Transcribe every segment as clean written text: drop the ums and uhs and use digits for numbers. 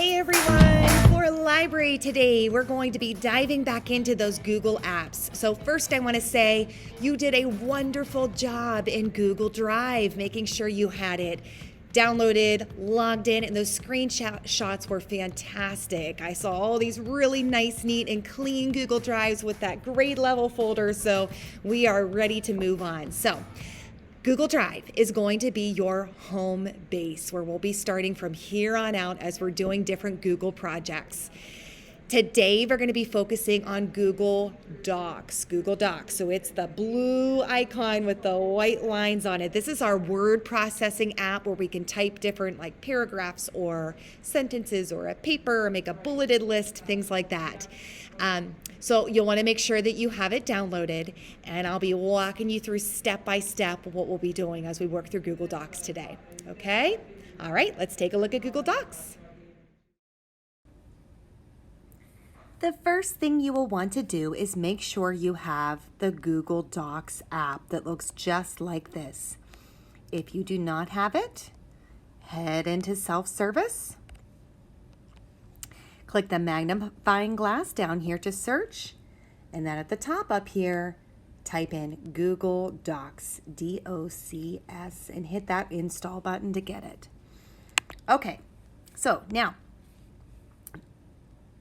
Hey everyone! For library today, we're going to be diving back into those Google apps. So first I want to say you did a wonderful job in Google Drive, making sure you had it downloaded, logged in, and those screenshots were fantastic. I saw all these really nice, neat, and clean Google Drives with that grade level folder, so we are ready to move on. So Google Drive is going to be your home base where we'll be starting from here on out as we're doing different Google projects. Today, we're going to be focusing on Google Docs. Google Docs. So it's the blue icon with the white lines on it. This is our word processing app where we can type different like paragraphs or sentences or a paper or make a bulleted list, things like that. So you'll want to make sure that you have it downloaded, and I'll be walking you through step by step what we'll be doing as we work through Google Docs today. Okay? All right, let's take a look at Google Docs. The first thing you will want to do is make sure you have the Google Docs app that looks just like this. If you do not have it, head into self-service. Click the magnifying glass down here to search, and then at the top up here, type in Google Docs, D-O-C-S, and hit that install button to get it. Okay, so now,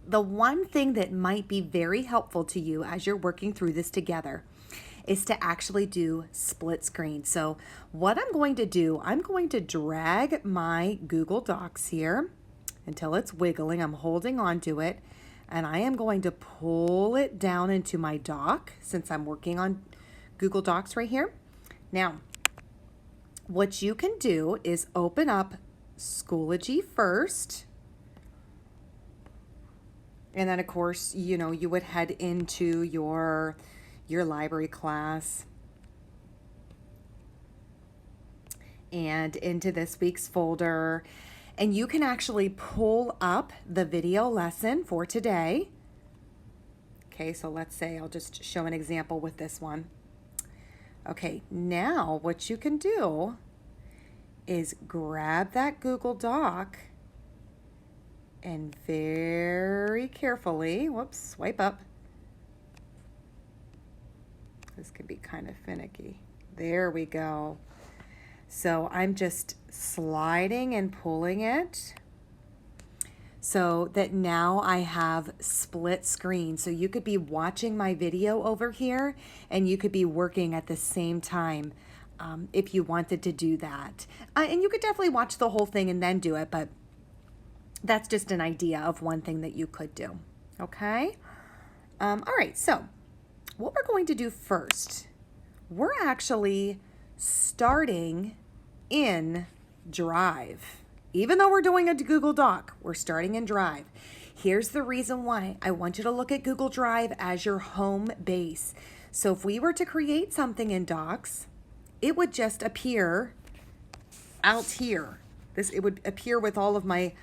the one thing that might be very helpful to you as you're working through this together is to actually do split screen. So what I'm going to do, I'm going to drag my Google Docs here until it's wiggling. I'm holding on to it, and I am going to pull it down into my doc since I'm working on Google Docs right here. Now, what you can do is open up Schoology first. And then, of course, you know, you would head into your library class and into this week's folder. And you can actually pull up the video lesson for today. Okay, so let's say I'll just show an example with this one. Okay, now what you can do is grab that Google Doc and very carefully, whoops, swipe up. This could be kind of finicky. There we go. So I'm just sliding and pulling it so that now I have split screen. So you could be watching my video over here and you could be working at the same time if you wanted to do that. And you could definitely watch the whole thing and then do it, but that's just an idea of one thing that you could do. Okay? All right, so what we're going to do first, we're actually starting in Drive. Even though we're doing a Google Doc, we're starting in Drive. Here's the reason why. I want you to look at Google Drive as your home base. So if we were to create something in Docs, it would just appear out here. It would appear with all of my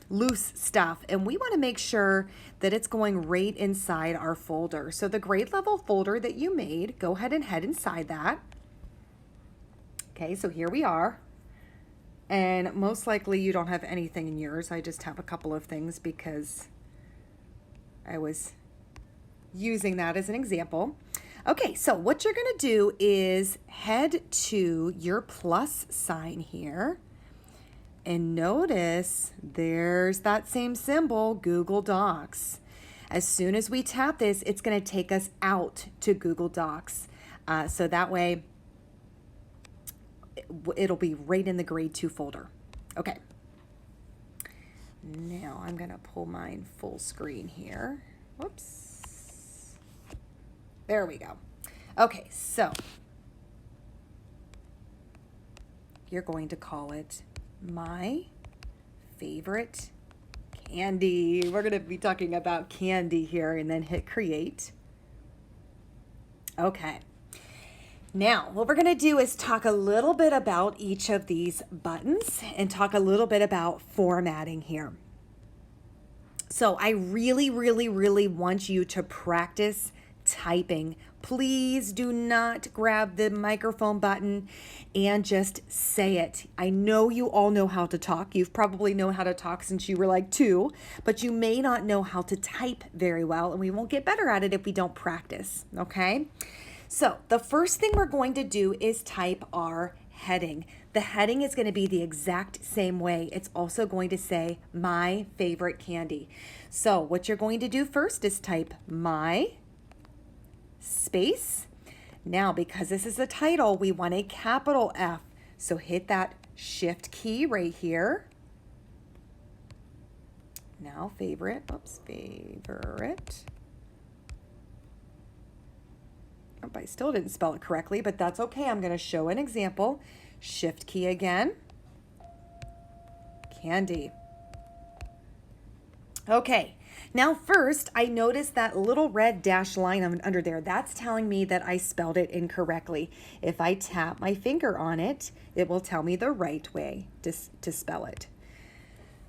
loose stuff, and we want to make sure that it's going right inside our folder. So the grade level folder that you made, go ahead and head inside that. Okay, so here we are, and most likely you don't have anything in yours. I just have a couple of things because I was using that as an example. Okay, so what you're going to do is head to your plus sign here. And notice there's that same symbol, Google Docs. As soon as we tap this, it's going to take us out to Google Docs. So that way, it'll be right in the grade 2 folder. Okay. Now I'm going to pull mine full screen here. Whoops. There we go. Okay, so you're going to call it My Favorite Candy. We're going to be talking about candy here, and then hit create. Okay. Now, what we're going to do is talk a little bit about each of these buttons and talk a little bit about formatting here. So I really, really, really want you to practice typing Please do not grab the microphone button and just say it. I know you all know how to talk. You've probably known how to talk since you were like 2, but you may not know how to type very well, and we won't get better at it if we don't practice, okay? So the first thing we're going to do is type our heading. The heading is going to be the exact same way. It's also going to say my favorite candy. So what you're going to do first is type my space. Now, because this is the title, we want a capital F. So hit that shift key right here. Now favorite. Oh, I still didn't spell it correctly, but that's okay. I'm going to show an example. Shift key again. Candy. Okay. Now first, I noticed that little red dash line under there. That's telling me that I spelled it incorrectly. If I tap my finger on it, it will tell me the right way to spell it.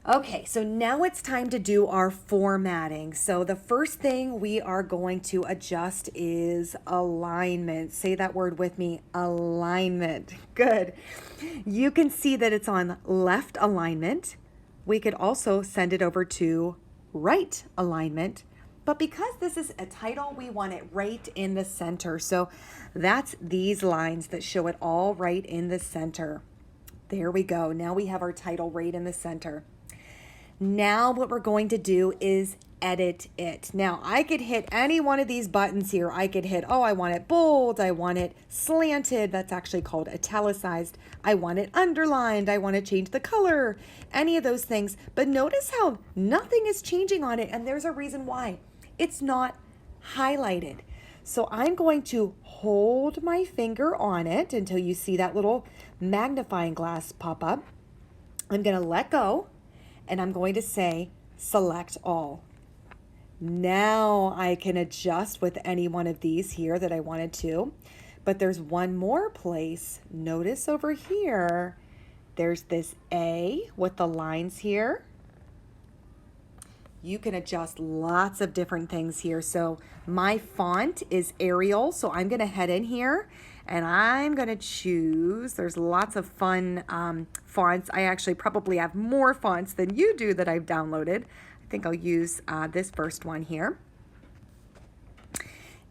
Okay, so now it's time to do our formatting. So the first thing we are going to adjust is alignment. Say that word with me, alignment. Good. You can see that it's on left alignment. We could also send it over to right alignment, but because this is a title, we want it right in the center. So that's these lines that show it all right in the center. There we go. Now we have our title right in the center. Now what we're going to do is edit it. Now I could hit any one of these buttons here. I could hit, oh, I want it bold. I want it slanted. That's actually called italicized. I want it underlined. I want to change the color, any of those things. But notice how nothing is changing on it. And there's a reason why. It's not highlighted. So I'm going to hold my finger on it until you see that little magnifying glass pop up. I'm going to let go. And I'm going to say, select all. Now I can adjust with any one of these here that I wanted to. But there's one more place. Notice over here, there's this A with the lines here. You can adjust lots of different things here. So my font is Arial, so I'm going to head in here and I'm going to choose, there's lots of fun fonts. I actually probably have more fonts than you do that I've downloaded. I think I'll use this first one here.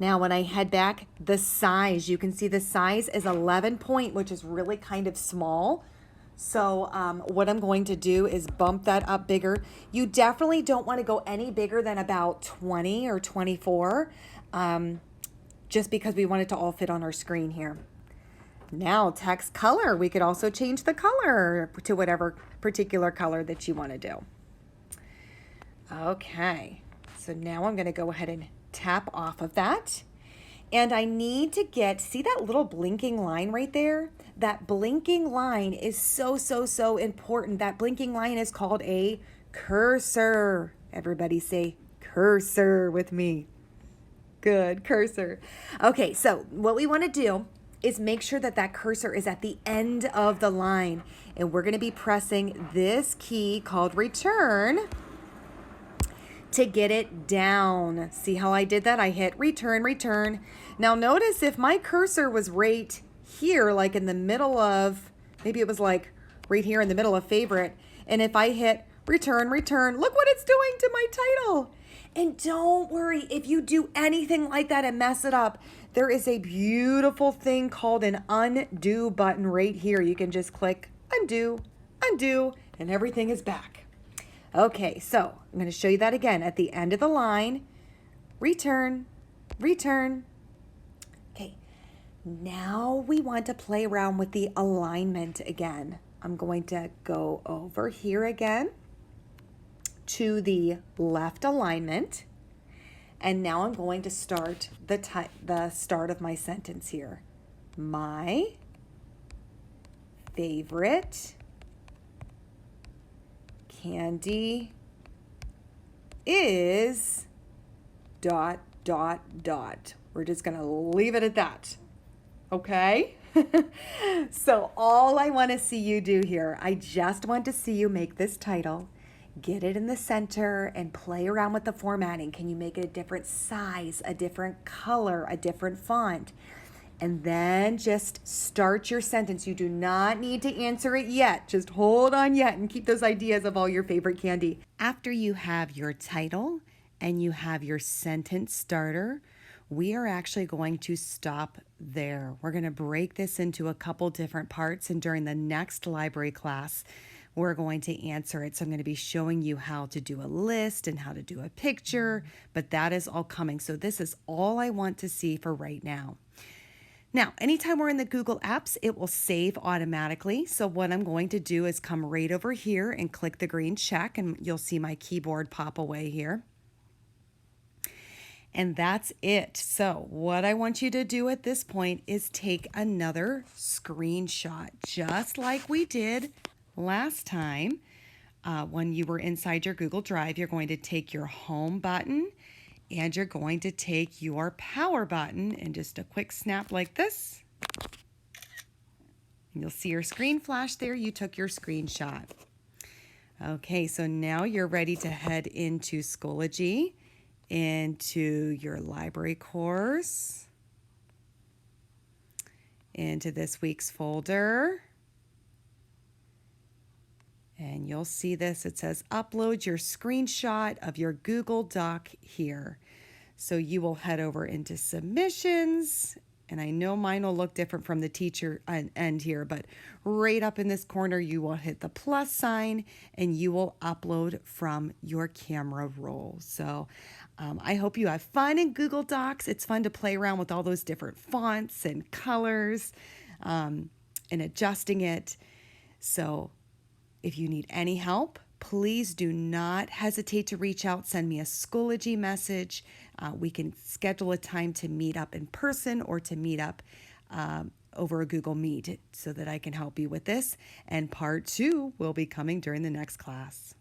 Now when I head back, the size, you can see the size is 11 point, which is really kind of small. So what I'm going to do is bump that up bigger. You definitely don't want to go any bigger than about 20 or 24, just because we want it to all fit on our screen here. Now text color, we could also change the color to whatever particular color that you want to do. Okay, so now I'm going to go ahead and tap off of that. And I need to get, see that little blinking line right there? That blinking line is so important. That blinking line is called a cursor. Everybody say cursor with me. Good, cursor. Okay, so what we want to do is make sure that that cursor is at the end of the line. And we're going to be pressing this key called return to get it down. See how I did that? I hit return, return. Now notice if my cursor was right here, like in the middle of, maybe it was like right here in the middle of favorite, and if I hit return, return, look what it's doing to my title. And don't worry, if you do anything like that and mess it up, there is a beautiful thing called an undo button right here. You can just click undo, undo, and everything is back. Okay, so I'm going to show you that again. At the end of the line, return, return. Okay, now we want to play around with the alignment again. I'm going to go over here again to the left alignment. And now I'm going to start the start of my sentence here. My favorite candy is ... We're just going to leave it at that. Okay? So all I want to see you do here, I just want to see you make this title, get it in the center and play around with the formatting. Can you make it a different size, a different color, a different font? And then just start your sentence. You do not need to answer it yet. Just hold on yet and keep those ideas of all your favorite candy. After you have your title and you have your sentence starter, we are actually going to stop there. We're going to break this into a couple different parts, and during the next library class, we're going to answer it. So I'm going to be showing you how to do a list and how to do a picture, but that is all coming. So this is all I want to see for right now. Now, anytime we're in the Google Apps, it will save automatically. So what I'm going to do is come right over here and click the green check, and you'll see my keyboard pop away here. And that's it. So what I want you to do at this point is take another screenshot, just like we did last time. When you were inside your Google Drive, you're going to take your home button and you're going to take your power button and just a quick snap like this. And you'll see your screen flash there. You took your screenshot. Okay, so now you're ready to head into Schoology, into your library course, into this week's folder. And you'll see this, it says upload your screenshot of your Google Doc here. So you will head over into submissions, and I know mine will look different from the teacher end here, but right up in this corner, you will hit the plus sign and you will upload from your camera roll. So I hope you have fun in Google Docs. It's fun to play around with all those different fonts and colors and adjusting it. So if you need any help, please do not hesitate to reach out. Send me a Schoology message. We can schedule a time to meet up in person or to meet up over a Google Meet so that I can help you with this. And part 2 will be coming during the next class.